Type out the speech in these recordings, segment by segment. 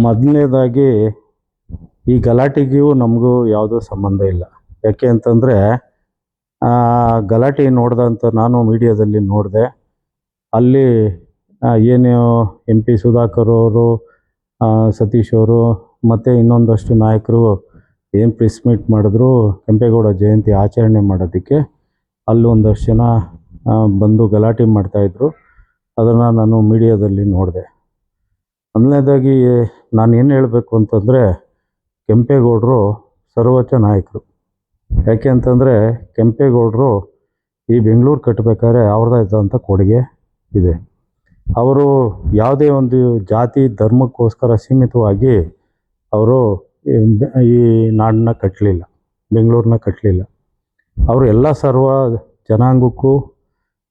ಮೊದಲನೇದಾಗಿ ಈ ಗಲಾಟೆಗೂ ನಮಗೂ ಯಾವುದೂ ಸಂಬಂಧ ಇಲ್ಲ. ಯಾಕೆ ಅಂತಂದರೆ ಗಲಾಟೆ ನೋಡಿದಂಥ ನಾನು ಮೀಡಿಯಾದಲ್ಲಿ ನೋಡಿದೆ. ಅಲ್ಲಿ ಏನು ಎಂ ಪಿ ಸುಧಾಕರ್ ಅವರು, ಸತೀಶ್ ಅವರು ಮತ್ತು ಇನ್ನೊಂದಷ್ಟು ನಾಯಕರು ಏನು ಪ್ರೆಸ್ ಮೀಟ್ ಮಾಡಿದ್ರು ಕೆಂಪೇಗೌಡ ಜಯಂತಿ ಆಚರಣೆ ಮಾಡೋದಕ್ಕೆ. ಅಲ್ಲಿ ಒಂದಷ್ಟು ಜನ ಬಂದು ಗಲಾಟೆ ಮಾಡ್ತಾಯಿದ್ರು. ಅದನ್ನು ನಾನು ಮೀಡಿಯಾದಲ್ಲಿ ನೋಡಿದೆ. ಮೊದಲನೇದಾಗಿ ನಾನು ಏನು ಹೇಳಬೇಕು ಅಂತಂದರೆ, ಕೆಂಪೇಗೌಡರು ಸರ್ವೋಚ್ಚ ನಾಯಕರು. ಯಾಕೆ ಅಂತಂದರೆ ಕೆಂಪೇಗೌಡರು ಈ ಬೆಂಗಳೂರು ಕಟ್ಟಬೇಕಾದ್ರೆ ಅವ್ರದ್ದಾದಂಥ ಕೊಡುಗೆ ಇದೆ. ಅವರು ಯಾವುದೇ ಒಂದು ಜಾತಿ ಧರ್ಮಕ್ಕೋಸ್ಕರ ಸೀಮಿತವಾಗಿ ಅವರು ಈ ನಾಡನ್ನ ಕಟ್ಟಲಿಲ್ಲ, ಬೆಂಗಳೂರನ್ನ ಕಟ್ಟಲಿಲ್ಲ. ಅವರು ಎಲ್ಲ ಸರ್ವ ಜನಾಂಗಕ್ಕೂ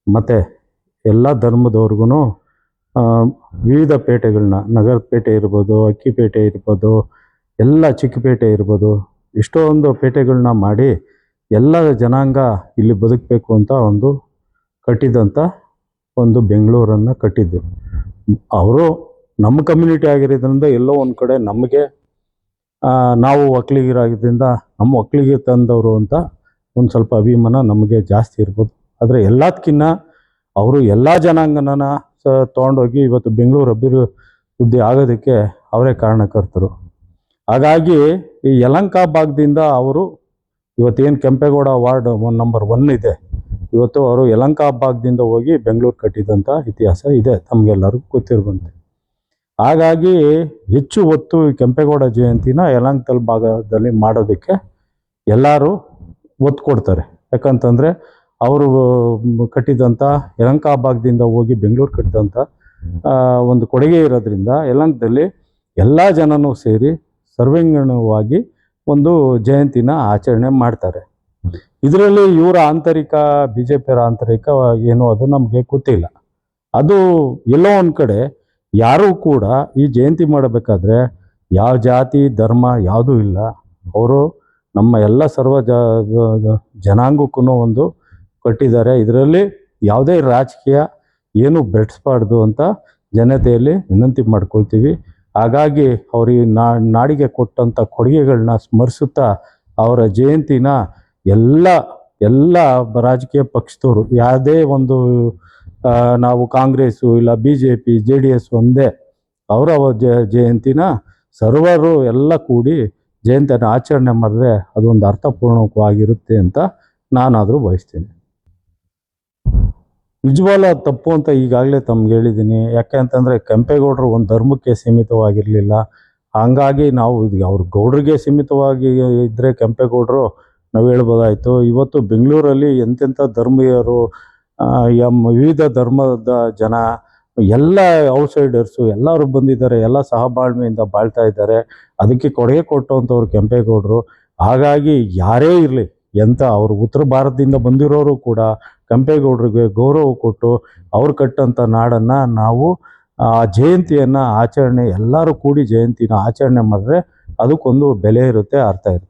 ಮತ್ತು ಎಲ್ಲ ಧರ್ಮದವ್ರಿಗೂ ವಿವಿಧ ಪೇಟೆಗಳನ್ನ, ನಗರದ ಪೇಟೆ ಇರ್ಬೋದು, ಅಕ್ಕಿಪೇಟೆ ಇರ್ಬೋದು, ಎಲ್ಲ ಚಿಕ್ಕಪೇಟೆ ಇರ್ಬೋದು, ಇಷ್ಟೊಂದು ಪೇಟೆಗಳನ್ನ ಮಾಡಿ ಎಲ್ಲ ಜನಾಂಗ ಇಲ್ಲಿ ಬದುಕಬೇಕು ಅಂತ ಒಂದು ಕಟ್ಟಿದಂಥ ಒಂದು ಬೆಂಗಳೂರನ್ನು ಕಟ್ಟಿದ್ದು. ಅವರು ನಮ್ಮ ಕಮ್ಯುನಿಟಿ ಆಗಿರೋದ್ರಿಂದ ಎಲ್ಲೋ ಒಂದು ಕಡೆ ನಮಗೆ ನಾವು ಒಕ್ಕಲಿಗರಾಗಿದ್ದರಿಂದ ನಮ್ಮ ಒಕ್ಕಲಿಗೆ ತಂದವರು ಅಂತ ಒಂದು ಸ್ವಲ್ಪ ಅಭಿಮಾನ ನಮಗೆ ಜಾಸ್ತಿ ಇರ್ಬೋದು. ಆದರೆ ಎಲ್ಲದಕ್ಕಿಂತ ಅವರು ಎಲ್ಲ ಜನಾಂಗನ ತೊಗೊಂಡೋಗಿ ಇವತ್ತು ಬೆಂಗಳೂರು ಅಭಿವೃದ್ಧಿ ಆಗೋದಕ್ಕೆ ಅವರೇ ಕಾರಣಕರ್ತರು. ಹಾಗಾಗಿ ಈ ಯಲಹಂಕ ಭಾಗದಿಂದ ಅವರು ಇವತ್ತೇನು ಕೆಂಪೇಗೌಡ ವಾರ್ಡ್ ನಂಬರ್ 1 ಇದೆ, ಇವತ್ತು ಅವರು ಯಲಹಂಕ ಭಾಗದಿಂದ ಹೋಗಿ ಬೆಂಗಳೂರು ಕಟ್ಟಿದಂಥ ಇತಿಹಾಸ ಇದೆ, ತಮಗೆಲ್ಲರಿಗೂ ಗೊತ್ತಿರುವಂತೆ. ಹಾಗಾಗಿ ಹೆಚ್ಚು ಒತ್ತು ಕೆಂಪೇಗೌಡ ಜಯಂತಿನ ಯಲಹಂಕದಲ್ಲಿ ಭಾಗದಲ್ಲಿ ಮಾಡೋದಕ್ಕೆ ಎಲ್ಲರೂ ಒತ್ತು ಕೊಡ್ತಾರೆ. ಯಾಕಂತಂದರೆ ಅವರು ಕಟ್ಟಿದಂಥ ಯಲಹಂಕ ಭಾಗದಿಂದ ಹೋಗಿ ಬೆಂಗಳೂರು ಕಟ್ಟಿದಂಥ ಒಂದು ಕೊಡುಗೆ ಇರೋದ್ರಿಂದ ಯಲಹಂಕದಲ್ಲಿ ಎಲ್ಲ ಜನನೂ ಸೇರಿ ಸರ್ವಾಂಗೀಣವಾಗಿ ಒಂದು ಜಯಂತಿನ ಆಚರಣೆ ಮಾಡ್ತಾರೆ. ಇದರಲ್ಲಿ ಇವರ ಆಂತರಿಕ, ಬಿ ಜೆ ಪಿಯವರ ಆಂತರಿಕ ಏನು ಅದು ನಮಗೆ ಗೊತ್ತಿಲ್ಲ. ಅದು ಎಲ್ಲೋ ಒಂದು ಕಡೆ ಯಾರೂ ಕೂಡ ಈ ಜಯಂತಿ ಮಾಡಬೇಕಾದ್ರೆ ಯಾವ ಜಾತಿ ಧರ್ಮ ಯಾವುದೂ ಇಲ್ಲ. ಅವರು ನಮ್ಮ ಎಲ್ಲ ಸರ್ವ ಜನಾಂಗಕ್ಕೂ ಒಂದು ಕಟ್ಟಿದ್ದಾರೆ. ಇದರಲ್ಲಿ ಯಾವುದೇ ರಾಜಕೀಯ ಏನು ಬೆಳೆಸಬಾರ್ದು ಅಂತ ಜನತೆಯಲ್ಲಿ ವಿನಂತಿ ಮಾಡ್ಕೊಳ್ತೀವಿ. ಹಾಗಾಗಿ ಅವರು ಈ ನಾಡಿಗೆ ಕೊಟ್ಟಂಥ ಕೊಡುಗೆಗಳನ್ನ ಸ್ಮರಿಸುತ್ತಾ ಅವರ ಜಯಂತಿನ ಎಲ್ಲ ರಾಜಕೀಯ ಪಕ್ಷದವರು, ಯಾವುದೇ ಒಂದು ನಾವು ಕಾಂಗ್ರೆಸ್ಸು ಇಲ್ಲ BJP JDS ಒಂದೇ, ಅವರ ಜಯಂತಿನ ಸರ್ವರು ಎಲ್ಲ ಕೂಡಿ ಜಯಂತಿಯನ್ನು ಆಚರಣೆ ಮಾಡಿದ್ರೆ ಅದೊಂದು ಅರ್ಥಪೂರ್ಣವಾಗಿರುತ್ತೆ ಅಂತ ನಾನಾದರೂ ಬಯಸ್ತೀನಿ. ನಿಜವಾಗ್ಲೂ ಅದು ತಪ್ಪು ಅಂತ ಈಗಾಗಲೇ ತಮ್ಗೆ ಹೇಳಿದ್ದೀನಿ. ಯಾಕೆ ಅಂತಂದರೆ ಕೆಂಪೇಗೌಡರು ಒಂದು ಧರ್ಮಕ್ಕೆ ಸೀಮಿತವಾಗಿರಲಿಲ್ಲ. ಹಂಗಾಗಿ ನಾವು ಅವ್ರ ಗೌಡ್ರಿಗೆ ಸೀಮಿತವಾಗಿ ಇದ್ದರೆ ಕೆಂಪೇಗೌಡರು ನಾವು ಹೇಳ್ಬೋದಾಯಿತು. ಇವತ್ತು ಬೆಂಗಳೂರಲ್ಲಿ ಎಂತೆಂಥ ಧರ್ಮೀಯರು, ವಿವಿಧ ಧರ್ಮದ ಜನ, ಎಲ್ಲ ಔಟ್ಸೈಡರ್ಸು ಎಲ್ಲರೂ ಬಂದಿದ್ದಾರೆ, ಎಲ್ಲ ಸಹಬಾಳ್ವೆಯಿಂದ ಬಾಳ್ತಾ ಇದ್ದಾರೆ. ಅದಕ್ಕೆ ಕೊಡುಗೆ ಕೊಟ್ಟಂಥವ್ರು ಕೆಂಪೇಗೌಡರು. ಹಾಗಾಗಿ ಯಾರೇ ಇರಲಿ, ಅವರು ಉತ್ತರ ಭಾರತದಿಂದ ಬಂದಿರೋರು ಕೂಡ ಕೆಂಪೇಗೌಡರಿಗೆ ಗೌರವ ಕೊಟ್ಟು ಅವ್ರು ಕಟ್ಟಂಥ ನಾಡನ್ನು ನಾವು ಜಯಂತಿಯನ್ನು ಎಲ್ಲರೂ ಕೂಡಿ ಜಯಂತಿನ ಆಚರಣೆ ಮಾಡಿದ್ರೆ ಅದಕ್ಕೊಂದು ಬೆಲೆ ಇರುತ್ತೆ, ಅರ್ಥ ಇರುತ್ತೆ.